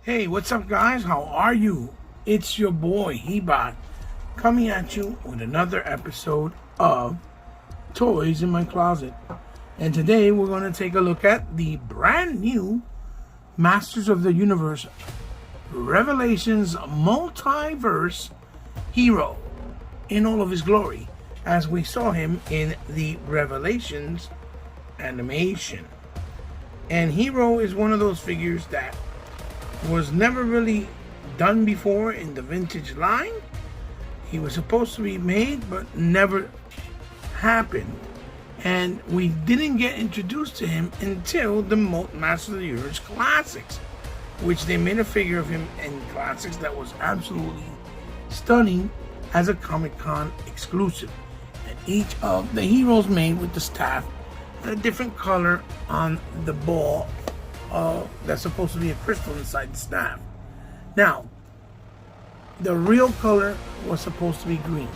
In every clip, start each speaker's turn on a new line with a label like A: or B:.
A: Hey, what's up, guys? How are you? It's your boy, Hebot, coming at you with another episode of Toys in My Closet. And today we're going to take a look at the brand new Masters of the Universe Revelations Multiverse Hero in all of his glory, as we saw him in the Revelations animation. And Hero is one of those figures that was never really done before in the vintage line. He was supposed to be made, but never happened. And we didn't get introduced to him until the Masters of the Universe Classics, which they made a figure of him in Classics that was absolutely stunning as a Comic-Con exclusive. And each of the heroes made with the staff had a different color on the ball that's supposed to be a crystal inside the staff. Now, the real color was supposed to be green,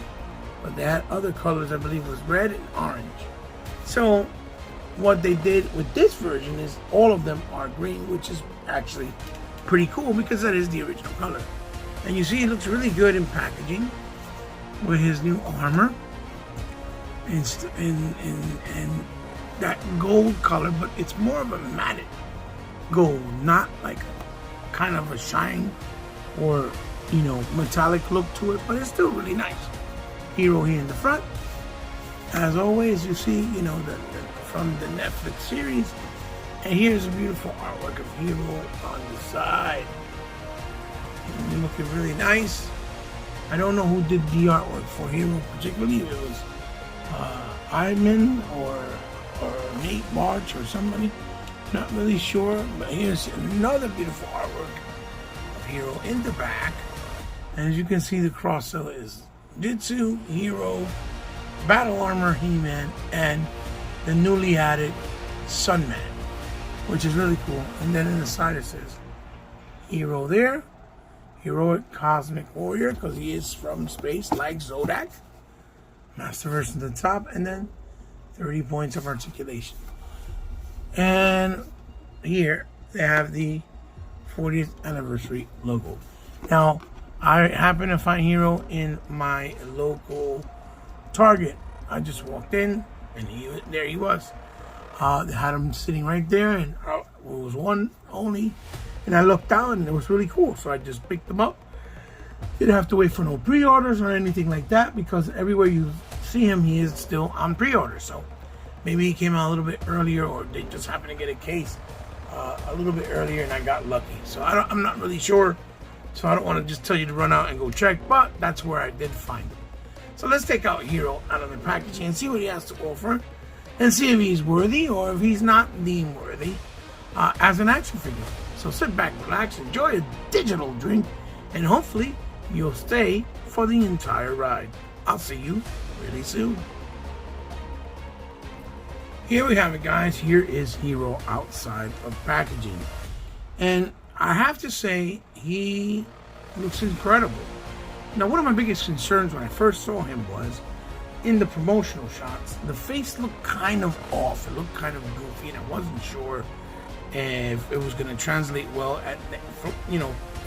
A: but they had other colors, I believe it was red and orange. So what they did with this version is all of them are green, which is actually pretty cool because that is the original color. And you see it looks really good in packaging with his new armor and that gold color, but it's more of a matted gold, not like kind of a shine or metallic look to it, but it's still really nice. Hero here in the front, as always. You see from the Netflix series, and here's a beautiful artwork of Hero on the side, looking really nice. I don't know who did the artwork for Hero particularly, if it was Iman or Nate March or somebody. Not really sure, but here's another beautiful artwork of Hero in the back. And as you can see, the cross seller is Jitsu, Hero, Battle Armor, He-Man, and the newly added Sunman, which is really cool. And then in the side it says Hero there, Heroic Cosmic Warrior, because he is from space like Zodak, Masterverse at the top, and then 30 points of articulation. And here they have the 40th anniversary logo. Now, I happen to find Hero in my local Target. I just walked in, and there he was. They had him sitting right there, and it was one only. And I looked out, and it was really cool, so I just picked them up. Didn't have to wait for no pre-orders or anything like that, because everywhere you see him, he is still on pre-order. So maybe he came out a little bit earlier, or they just happened to get a case a little bit earlier, and I got lucky. So I'm not really sure. So I don't want to just tell you to run out and go check, but that's where I did find him. So let's take out Hero out of the packaging and see what he has to offer, and see if he's worthy or if he's not deemed worthy as an action figure. So sit back, relax, enjoy a digital drink, and hopefully you'll stay for the entire ride. I'll see you really soon. Here we have it, guys. Here is Hero outside of packaging. And I have to say, he looks incredible. Now, one of my biggest concerns when I first saw him was, in the promotional shots, the face looked kind of off. It looked kind of goofy, and I wasn't sure if it was going to translate well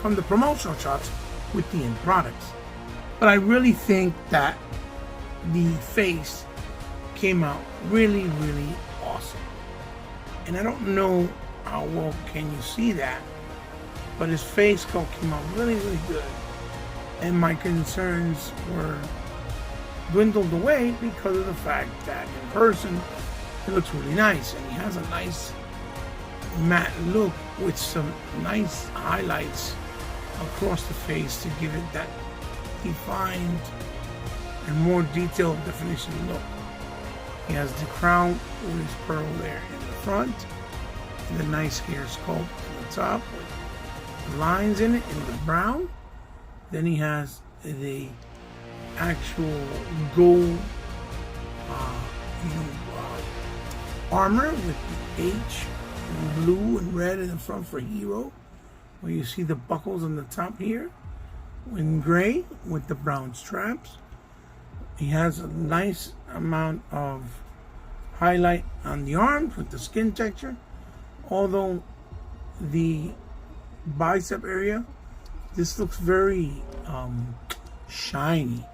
A: from the promotional shots with the end products. But I really think that the face came out really, really awesome. And I don't know how well can you see that, but his face came out really, really good. And my concerns were dwindled away because of the fact that in person it looks really nice, and he has a nice matte look with some nice highlights across the face to give it that defined and more detailed definition look. He has the crown with his pearl there in the front, and the nice hair sculpt on the top with lines in it in the brown. Then he has the actual gold armor with the H in blue and red in the front for Hero, where you see the buckles on the top here in gray with the brown straps. He has a nice amount of highlight on the arms with the skin texture, although the bicep area, this looks very shiny.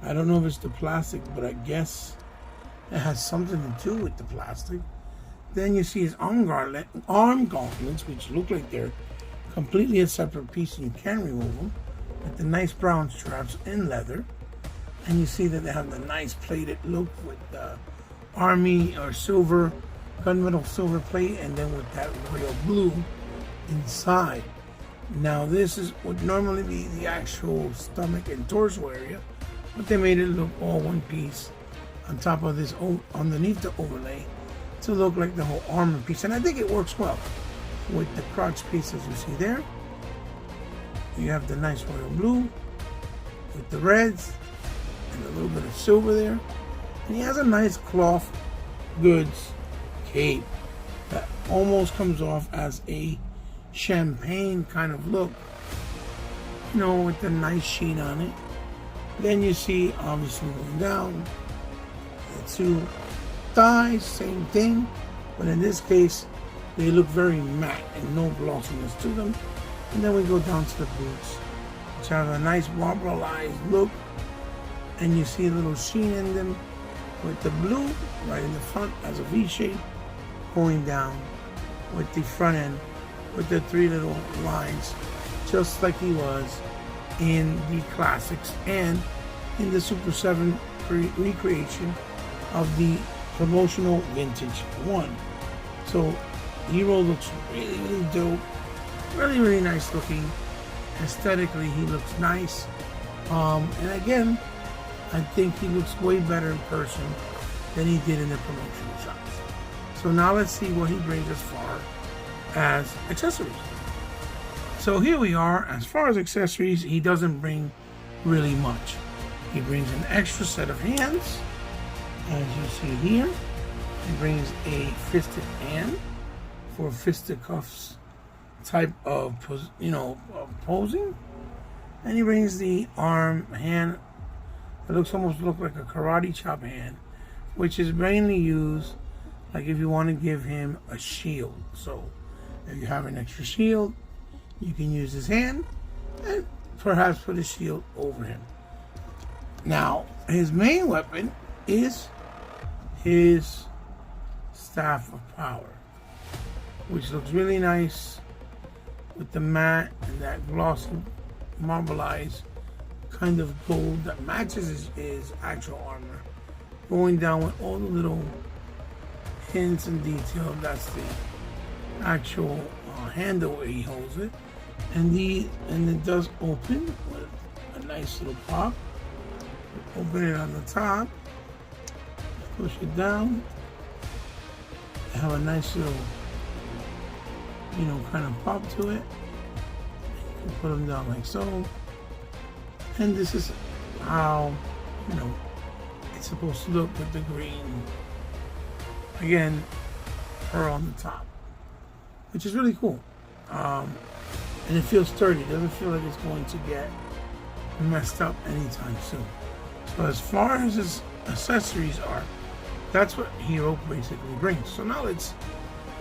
A: I don't know if it's the plastic, but I guess it has something to do with the plastic. Then you see his arm gauntlets, which look like they're completely a separate piece and you can remove them, with the nice brown straps in leather. And you see that they have the nice plated look with the army or silver, gunmetal silver plate, and then with that royal blue inside. Now this would normally be the actual stomach and torso area, but they made it look all one piece on top of this, underneath the overlay, to look like the whole armor piece. And I think it works well with the crotch piece, as you see there. You have the nice royal blue with the reds and a little bit of silver there. And he has a nice cloth goods cape that almost comes off as a champagne kind of look, you know, with the nice sheen on it. Then you see, obviously going down, the two thighs, same thing, but in this case they look very matte and no glossiness to them. And then we go down to the boots, which have a nice marbleized look, and you see a little sheen in them with the blue right in the front as a V shape, going down with the front end with the three little lines, just like he was in the classics and in the Super 7 recreation of the promotional vintage one. So Hero looks really, really dope, really nice looking. Aesthetically, he looks nice, and again, I think he looks way better in person than he did in the promotional shots. So now let's see what he brings as far as accessories. So here we are. As far as accessories, he doesn't bring really much. He brings an extra set of hands, as you see here. He brings a fisted hand for fisticuffs type of, posing. And he brings the arm hand that looks like a karate chop hand, which is mainly used like if you want to give him a shield. So if you have an extra shield, you can use his hand and perhaps put a shield over him. Now, his main weapon is his Staff of Power, which looks really nice with the matte and that glossy marbleized kind of gold that matches his actual armor, going down with all the little hints and detail. That's the actual handle where he holds it, and it does open with a nice little pop. Open it on the top, push it down, have a nice little, kind of pop to it. You can put them down like so, and this is how it's supposed to look with the green, again, pearl on the top, which is really cool. And it feels sturdy. It doesn't feel like it's going to get messed up anytime soon. So as far as his accessories are, that's what Hero basically brings. So now let's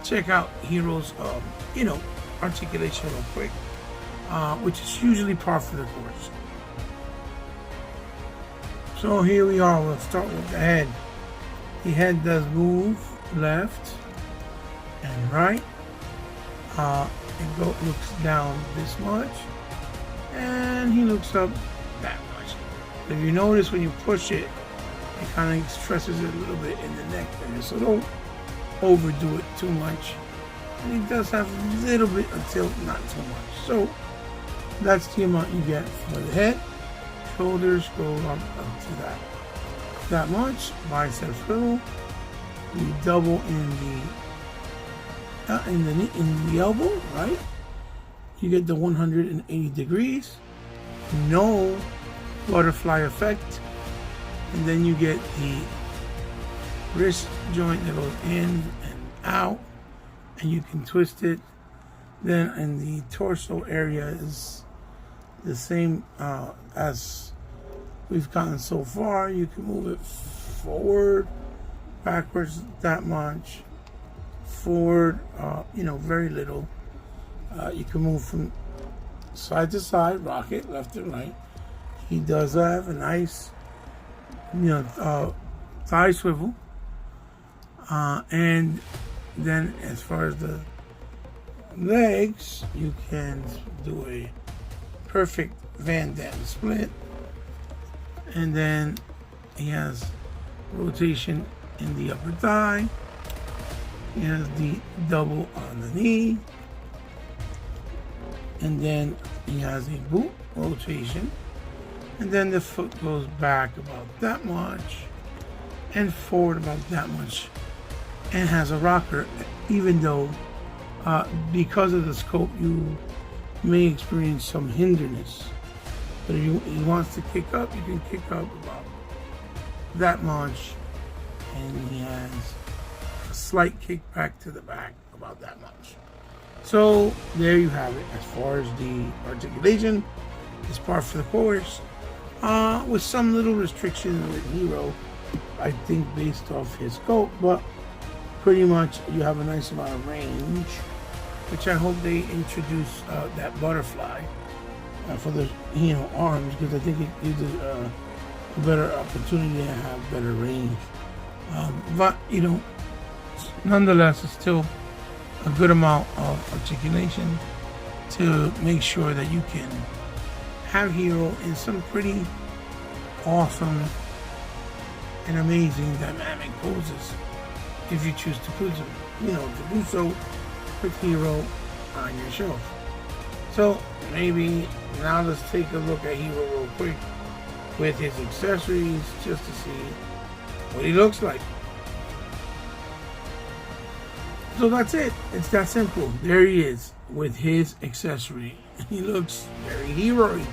A: check out Hero's, articulation real quick, which is usually par for the course. So here we are. We'll start with the head. The head does move left and right. It looks down this much, and he looks up that much. If you notice, when you push it, it kind of stresses it a little bit in the neck area, so don't overdo it too much. And he does have a little bit of tilt, not too much. So that's the amount you get for the head. Shoulders go up to that much. Biceps little. You double in the elbow, right? You get the 180 degrees, no butterfly effect, and then you get the wrist joint that goes in and out, and you can twist it. Then in the torso area is the same as we've gotten so far. You can move it forward, backwards that much, forward, very little. You can move from side to side, rocket, left and right. He does have a nice, thigh swivel. And then as far as the legs, you can do a perfect Van Damme split. And then he has rotation in the upper thigh. He has the double on the knee. And then he has a boot rotation. And then the foot goes back about that much and forward about that much, and has a rocker, even though because of the scope you may experience some hinderness. But if he wants to kick up, you can kick up about that much, and he has a slight kick back to the back about that much. So there you have it. As far as the articulation, it's par for the course, with some little restrictions with Hero, I think based off his scope, but pretty much you have a nice amount of range, which I hope they introduce that butterfly for the arms, because I think it gives a better opportunity to have better range. But nonetheless, it's still a good amount of articulation to make sure that you can have Hero in some pretty awesome and amazing dynamic poses if you choose to put to do so with Hero on your shelf. So maybe now let's take a look at Hero real quick with his accessories, just to see what he looks like. So that's it. It's that simple. There he is with his accessory. He looks very Hero-y.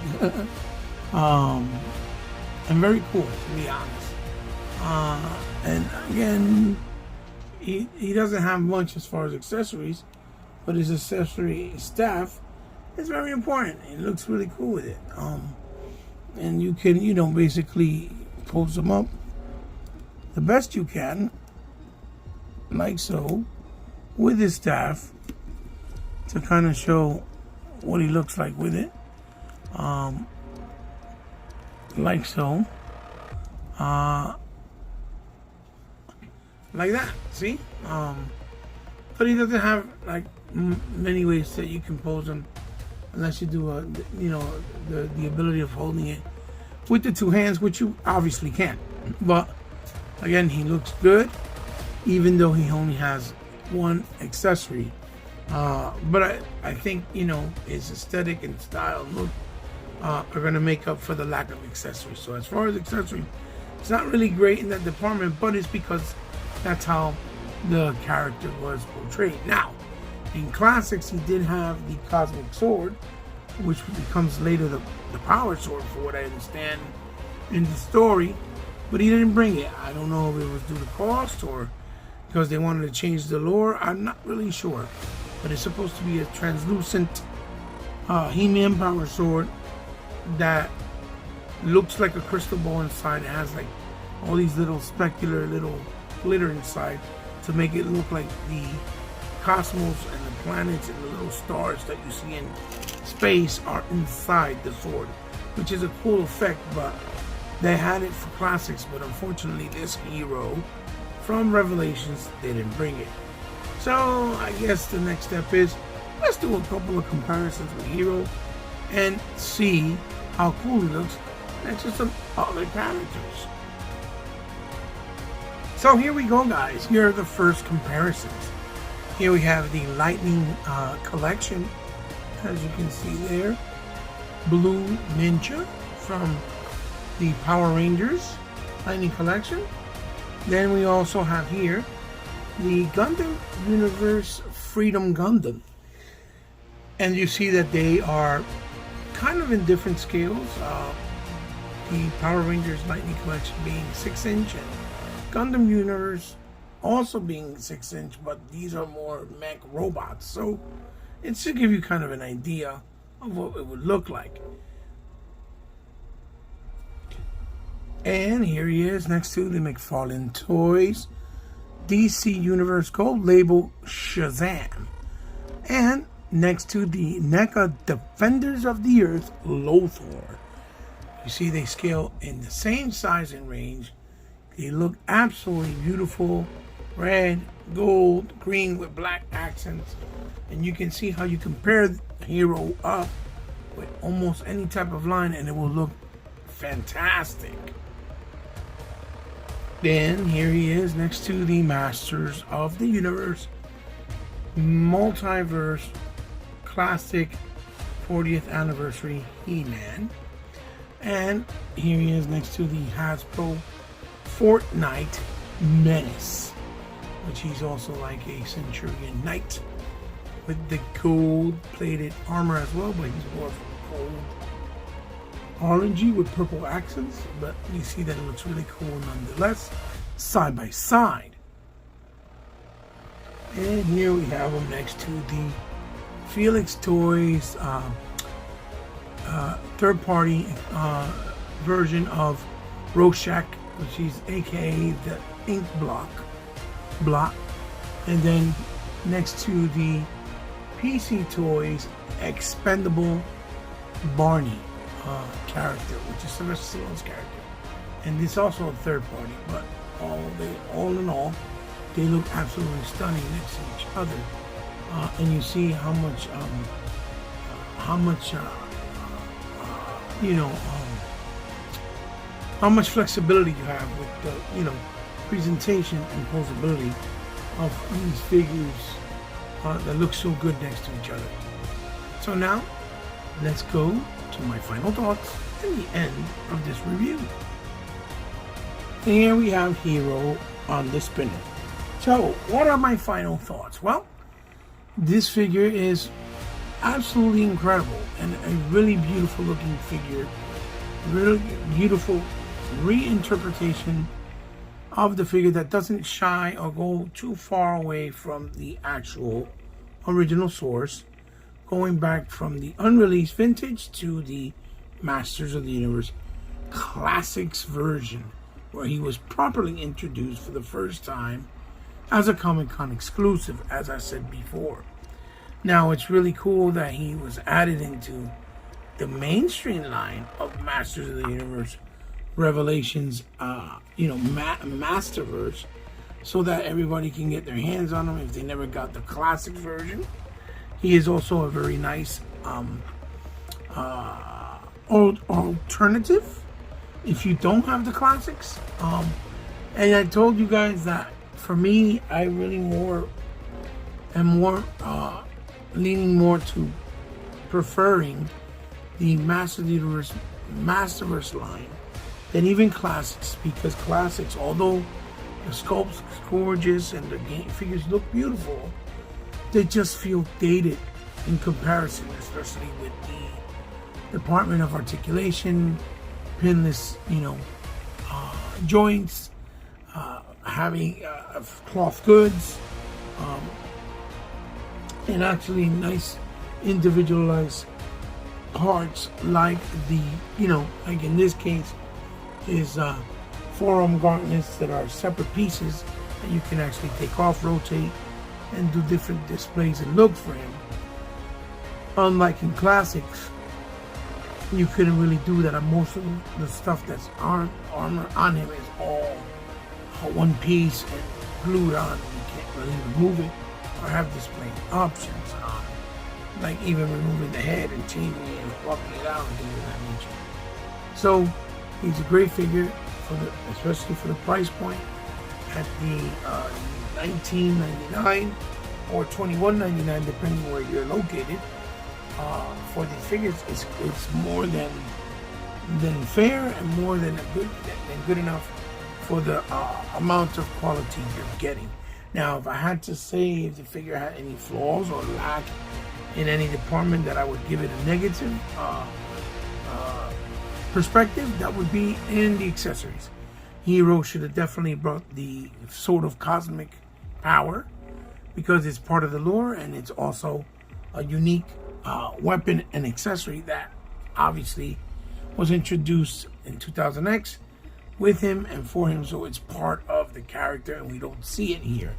A: And very cool, to be honest. And again, he doesn't have much as far as accessories, but his accessory staff is very important. It looks really cool with it. And you can, basically pose them up the best you can, like so, with his staff, to kind of show what he looks like with it. Like so. Like that, see? But he doesn't have like many ways that you can pose him, unless you do the ability of holding it with the two hands, which you obviously can. But again, he looks good, even though he only has one accessory. But I think his aesthetic and style look are going to make up for the lack of accessories. So as far as accessory, it's not really great in that department, but it's because that's how the character was portrayed. Now, in classics, he did have the cosmic sword, which becomes later the power sword, for what I understand in the story, but he didn't bring it. I don't know if it was due to cost or because they wanted to change the lore. I'm not really sure, but it's supposed to be a translucent He-Man power sword that looks like a crystal ball inside. It has like all these little specular little glitter inside to make it look like the cosmos and the planets and the little stars that you see in space are inside the sword, which is a cool effect. But they had it for classics, but unfortunately this Hero from Revelations, they didn't bring it. So I guess the next step is, let's do a couple of comparisons with Hero and see how cool he looks next to some other characters. So here we go, guys. Here are the first comparisons. Here we have the Lightning collection, as you can see there. Blue Ninja from the Power Rangers Lightning collection. Then we also have here the Gundam Universe Freedom Gundam. And you see that they are kind of in different scales. The Power Rangers Lightning collection being 6-inch, and Gundam Universe also being 6-inch, but these are more mech robots. So it's to give you kind of an idea of what it would look like. And here he is next to the McFarlane Toys DC Universe Gold label Shazam. And next to the NECA Defenders of the Earth Lothor. You see they scale in the same size and range. They look absolutely beautiful. Red, gold, green with black accents. And you can see how you compare Hero up with almost any type of line and it will look fantastic. Then here he is next to the Masters of the Universe Multiverse Classic 40th Anniversary He-Man. And here he is next to the Hasbro Fortnite Menace, which he's also like a Centurion Knight with the gold-plated armor as well, but he's more gold orangey with purple accents. But you see that it looks really cool nonetheless, side by side. And here we have him next to the Felix Toys third-party version of Rorschach, which is aka the ink block. And then next to the PC Toys Expendable Barney character, which is Sylvester Stallone's character. And this is also a third party, but all in all, they look absolutely stunning next to each other. And you see how much how much flexibility you have with the presentation and posability of these figures that look so good next to each other. So now let's go to my final thoughts and the end of this review. And here we have Hero on the spinner. So what are my final thoughts? Well, this figure is absolutely incredible and a really beautiful looking figure. Really beautiful reinterpretation of the figure that doesn't shy or go too far away from the actual original source, going back from the unreleased vintage to the Masters of the Universe Classics version, where he was properly introduced for the first time as a Comic-Con exclusive, as I said before. Now, it's really cool that he was added into the mainstream line of Masters of the Universe Revelations, masterverse, so that everybody can get their hands on him if they never got the classic version. He is also a very nice alternative if you don't have the classics. And I told you guys that for me, I really am leaning more to preferring the Master of the Universe Masterverse line than even classics, because classics, although the sculpts gorgeous and the figures look beautiful, they just feel dated in comparison, especially with the department of articulation, pinless, joints, having cloth goods, and actually nice individualized parts, like like in this case is forearm gauntlets that are separate pieces that you can actually take off, rotate, and do different displays and look for him. Unlike in classics, you couldn't really do that. Most of the stuff that's armor on him is all one piece and glued on. You can't really remove it or have display options, like even removing the head and changing it and swapping it out and things of that nature. So he's a great figure, especially for the price point at the $19.99 or $21.99, depending where you're located. For these figures, it's more than fair and more than good enough for the amount of quality you're getting. Now, if I had to say if the figure had any flaws or lack in any department that I would give it a negative perspective, that would be in the accessories. Hero should have definitely brought the Sword of Cosmic Power, because it's part of the lore and it's also a unique weapon and accessory that obviously was introduced in 2000X with him and for him, so it's part of the character and we don't see it here.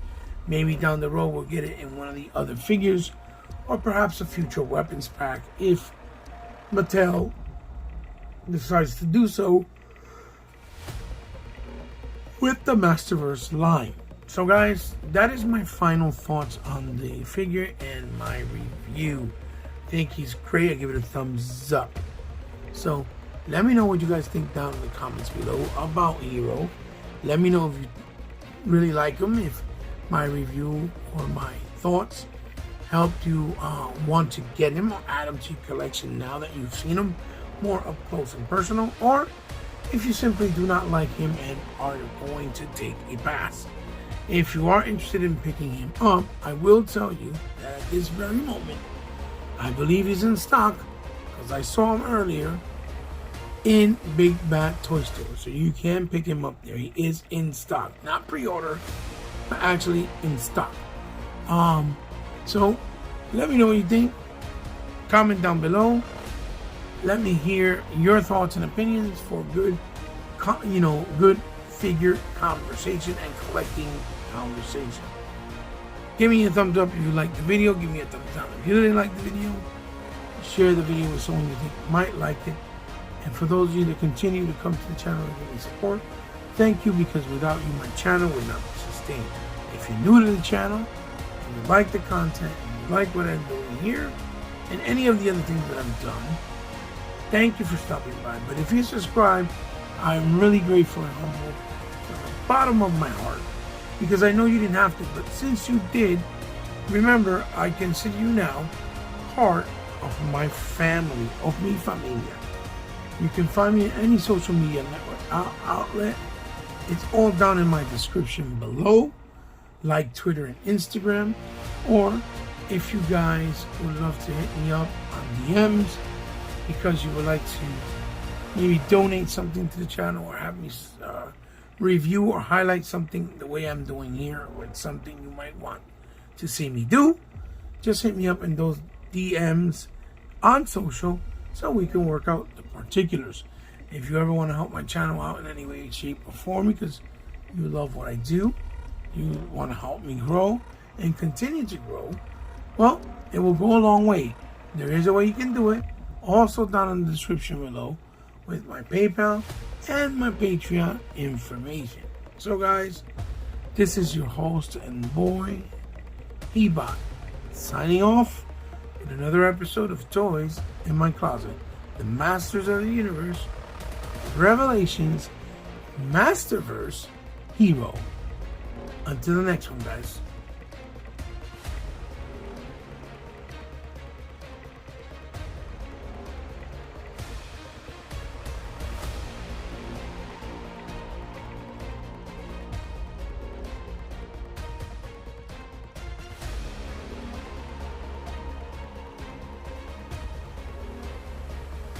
A: Maybe down the road we'll get it in one of the other figures or perhaps a future weapons pack if Mattel decides to do so with the Masterverse line. So guys, that is my final thoughts on the figure and my review. I think he's great. I give it a thumbs up. So let me know what you guys think down in the comments below about Hero. Let me know if you really like him, if my review or my thoughts helped you want to get him or add him to your collection now that you've seen him more up close and personal, or if you simply do not like him and are going to take a pass. If you are interested in picking him up, I will tell you that at this very moment, I believe he's in stock because I saw him earlier in Big Bad Toy Store. So you can pick him up there. He is in stock. Not pre-order, but actually in stock. So let me know what you think. Comment down below. Let me hear your thoughts and opinions for good, good figure conversation and collecting conversation. Give me a thumbs up if you liked the video. Give me a thumbs down if you didn't like the video. Share the video with someone you think might like it. And for those of you that continue to come to the channel and give me support, thank you, because without you, my channel would not be sustained. If you're new to the channel, and you like the content, and you like what I'm doing here, and any of the other things that I've done, thank you for stopping by. But if you subscribe, I'm really grateful and humble from the bottom of my heart, because I know you didn't have to, but since you did, remember, I consider you now part of my family, of mi familia. You can find me on any social media network outlet. It's all down in my description below, like Twitter and Instagram. Or if you guys would love to hit me up on DMs because you would like to maybe donate something to the channel or have me review or highlight something the way I'm doing here, or it's something you might want to see me do, just hit me up in those DMs on social so we can work out the particulars. If you ever want to help my channel out in any way, shape, or form because you love what I do, you want to help me grow and continue to grow, well, it will go a long way. There is a way you can do it, also down in the description below, with my PayPal and my Patreon information. So guys, this is your host and boy, Ebot, signing off with another episode of Toys in My Closet, the Masters of the Universe, Revelations, Masterverse, Hero. Until the next one, guys.